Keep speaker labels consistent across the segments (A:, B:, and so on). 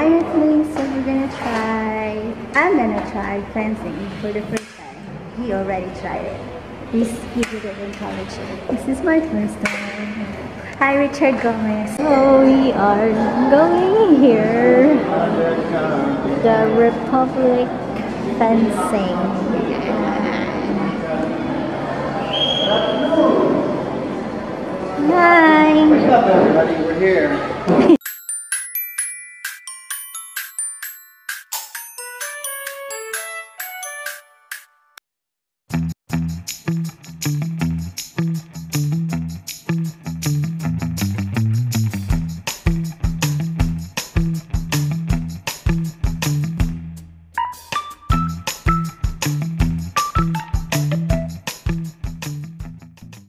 A: Hi everyone, so I'm gonna try fencing for the first time. He already tried it. He did it in college. This is my first time. Hi Richard Gomez. So we are going here. The Republic Fencing. Hi!
B: What's up everybody, we're here.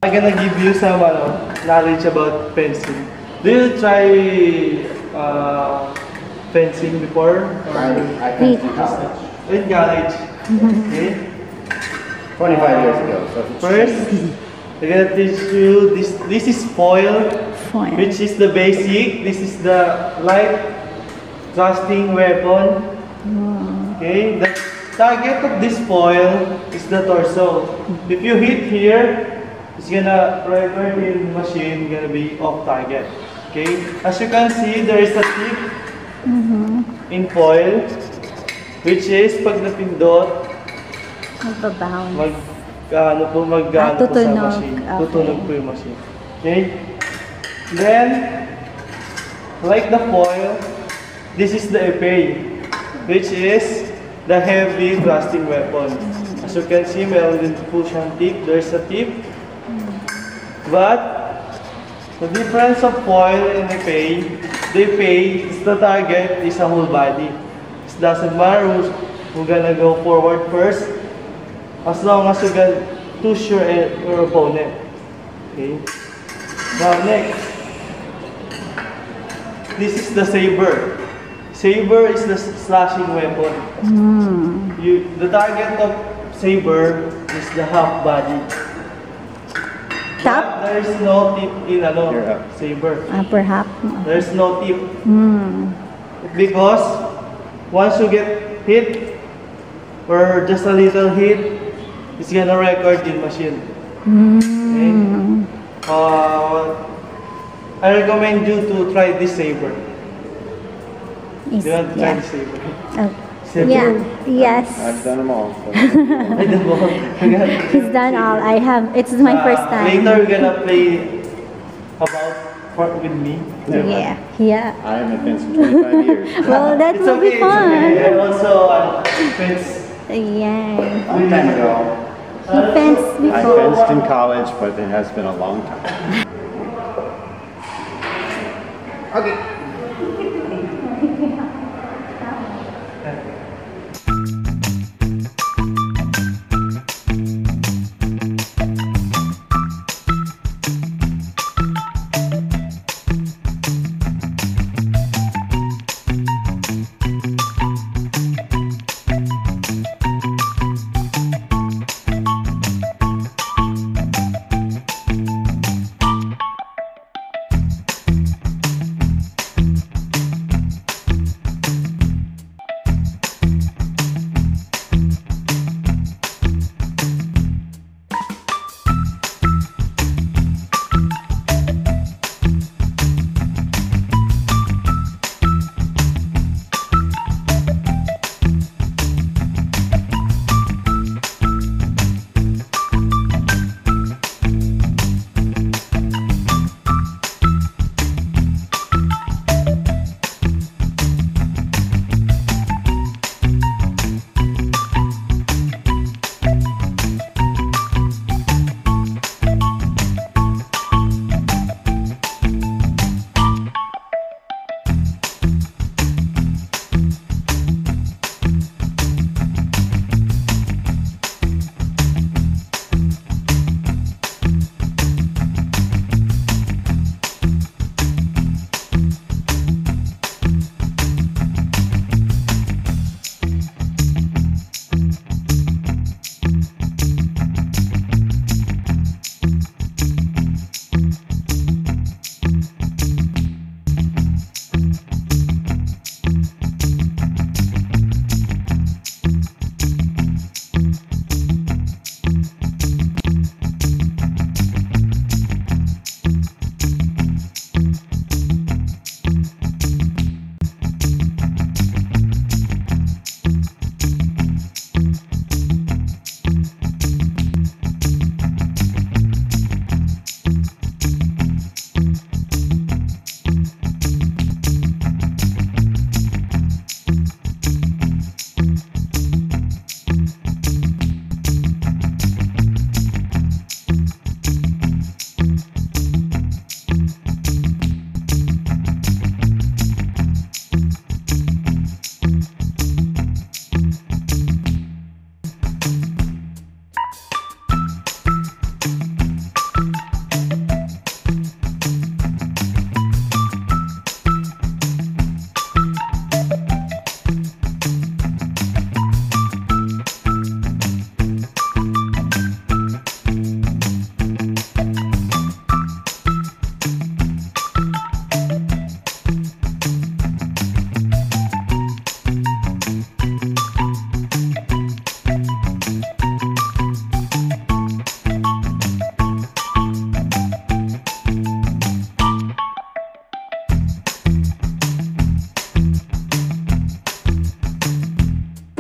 B: I'm gonna give you some knowledge about fencing. Do you try fencing before?
C: I fenced in college.
B: In college. Okay.
C: 25 years ago. So
B: First, I'm gonna teach you this. This is foil, which is the basic. This is the light thrusting weapon. Okay. The target of this foil is the torso. If you hit here, it's gonna record in machine gonna be off target. Okay. As you can see, there is a tip in foil, which is pag napindot,
A: Magbabounce.
B: mag-ano po sa machine.
A: Okay.
B: Tutunog po yung machine. Okay? Then, like the foil, this is the epee, which is the heavy thrusting weapon. As you can see, meron din po siyang tip. There's a tip. But, the difference of foil and epee, the epee is the target is a whole body. It doesn't matter who's gonna go forward first, as long as you can touch your opponent. Okay. Now next, this is the saber. Saber is the slashing weapon. The target of saber is the half body.
A: Top?
B: But there is no tip in saber.
A: Perhaps.
B: There is no tip because once you get hit or just a little hit, it's gonna record in machine. Okay? I recommend you to try this saber. Do you want to try this saber? Saber?
A: Yeah. Yes.
C: I've done them all. So.
B: I don't know.
A: He's done all. I have. It's my first time.
B: Later we're gonna play with me.
A: Yeah. Yeah.
C: I haven't fenced in 25 years.
A: Well, that
B: It's
A: will
B: okay,
A: be
B: it's
A: fun.
B: okay. And also, fence.
A: Yeah.
C: Long time ago.
A: He fenced
C: I
A: before.
C: fenced in college, but it has been a long time. Okay.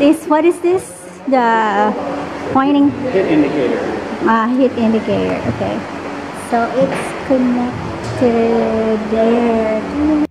A: is, what is this? The pointing
C: Hit indicator.
A: hit indicator. Okay. So it's connected there.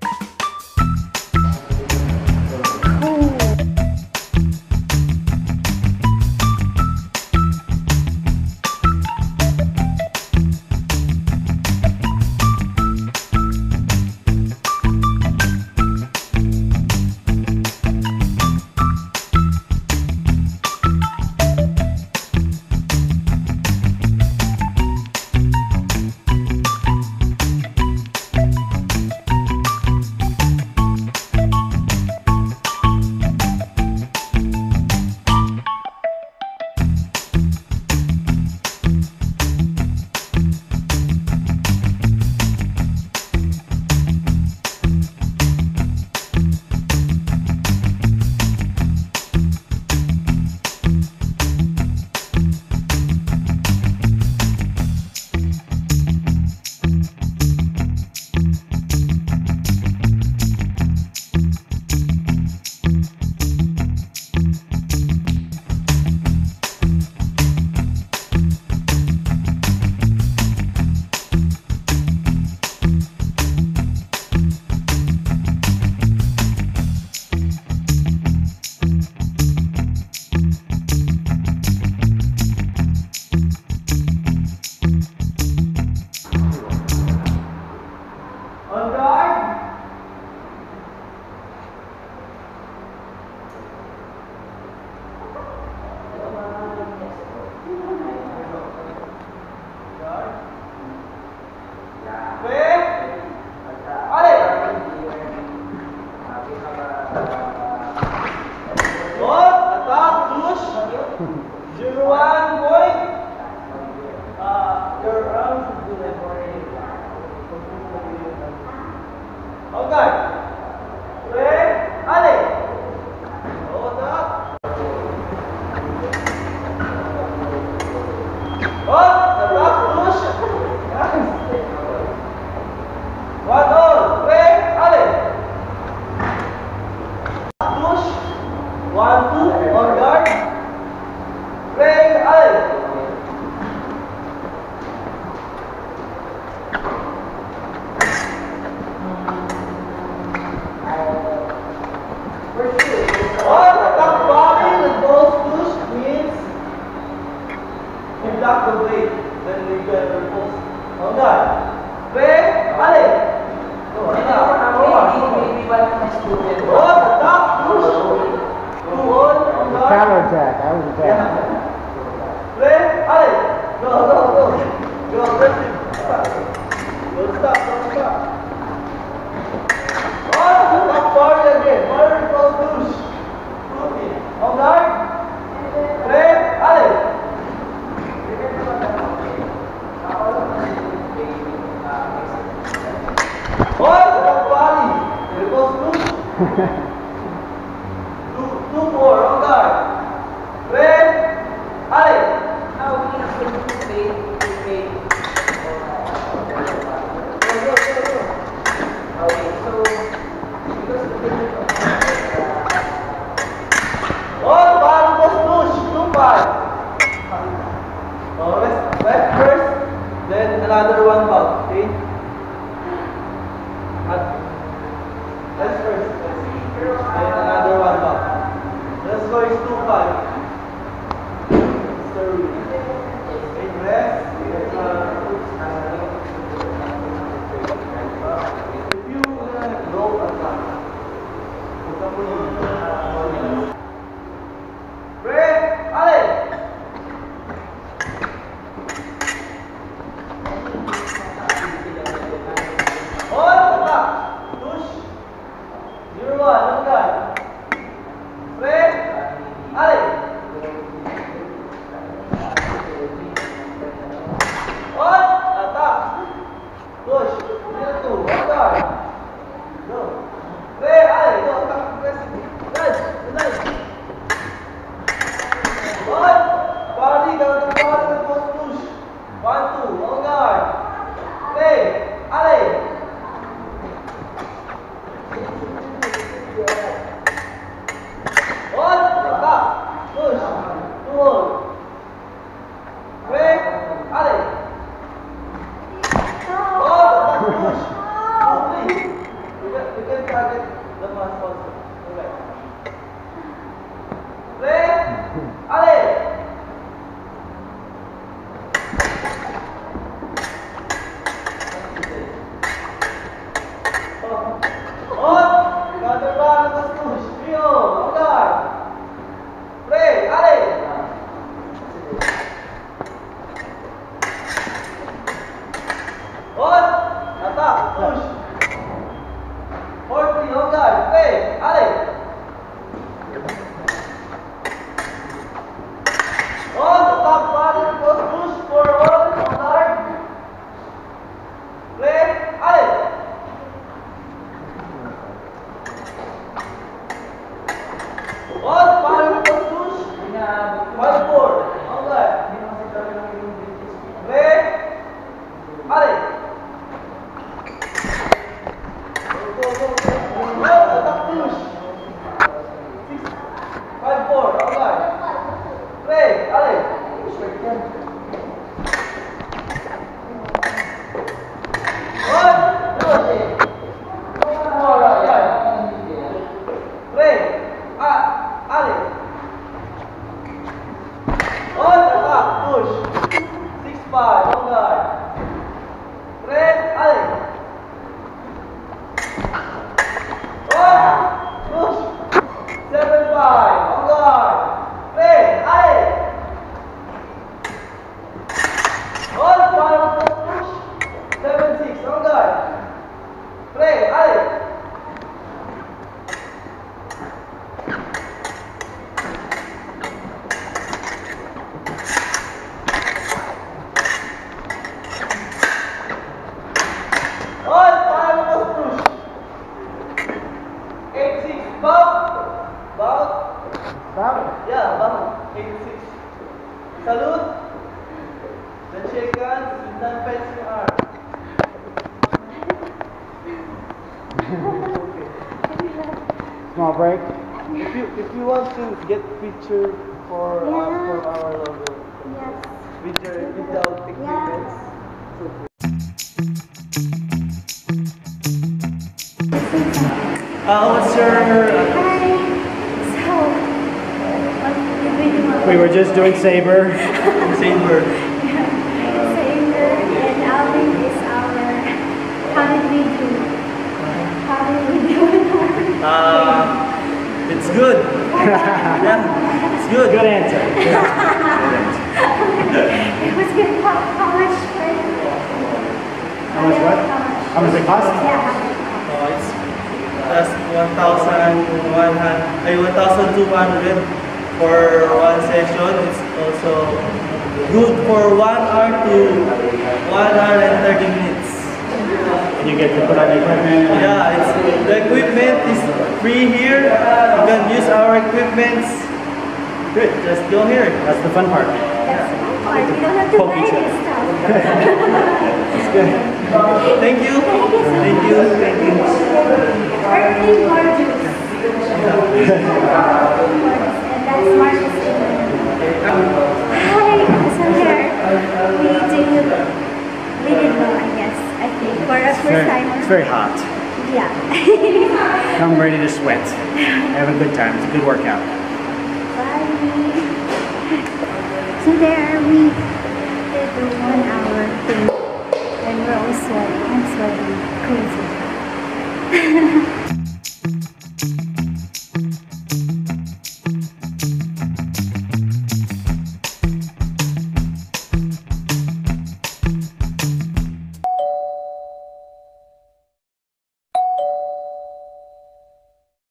B: Bow. Bow.
C: Bow.
B: Yeah, bow. 86. Salute. Then shake hands. Then fetch your arm.
C: Small break.
B: If you want to get picture for our logo
A: Yes.
B: without equipment. What's your
A: Hi. So, what did we do?
C: We were just doing Saber.
B: saber?
A: Saber and Alvin is our. How did we do? How did we do?
B: It's good. Yeah, it's good.
C: Good answer.
A: It was good. How much?
C: How much what? How much it cost?
A: Yeah.
B: It's just 1,200 for one session. It's also good for 1 hour to 1 hour and 30 minutes.
C: And you get to put on the equipment.
B: Yeah, the equipment is free here. You can use our equipments.
C: Good.
B: Just go here.
C: That's the fun part.
A: That's the fun part. We don't have to
C: Poke
A: buy
C: each
A: this
C: other.
A: stuff.
C: That's good.
B: Thank you. Thank you. Thank you.
A: Earthly gorgeous. And that's Marcus. Hi. So here, we did know, I guess, I think, for a first timer.
C: It's very hot.
A: Yeah.
C: I'm ready to sweat. Have a good time. It's a good workout.
A: Bye. So there we did the 1 hour thing. And we're all sweating. I'm sweating crazy.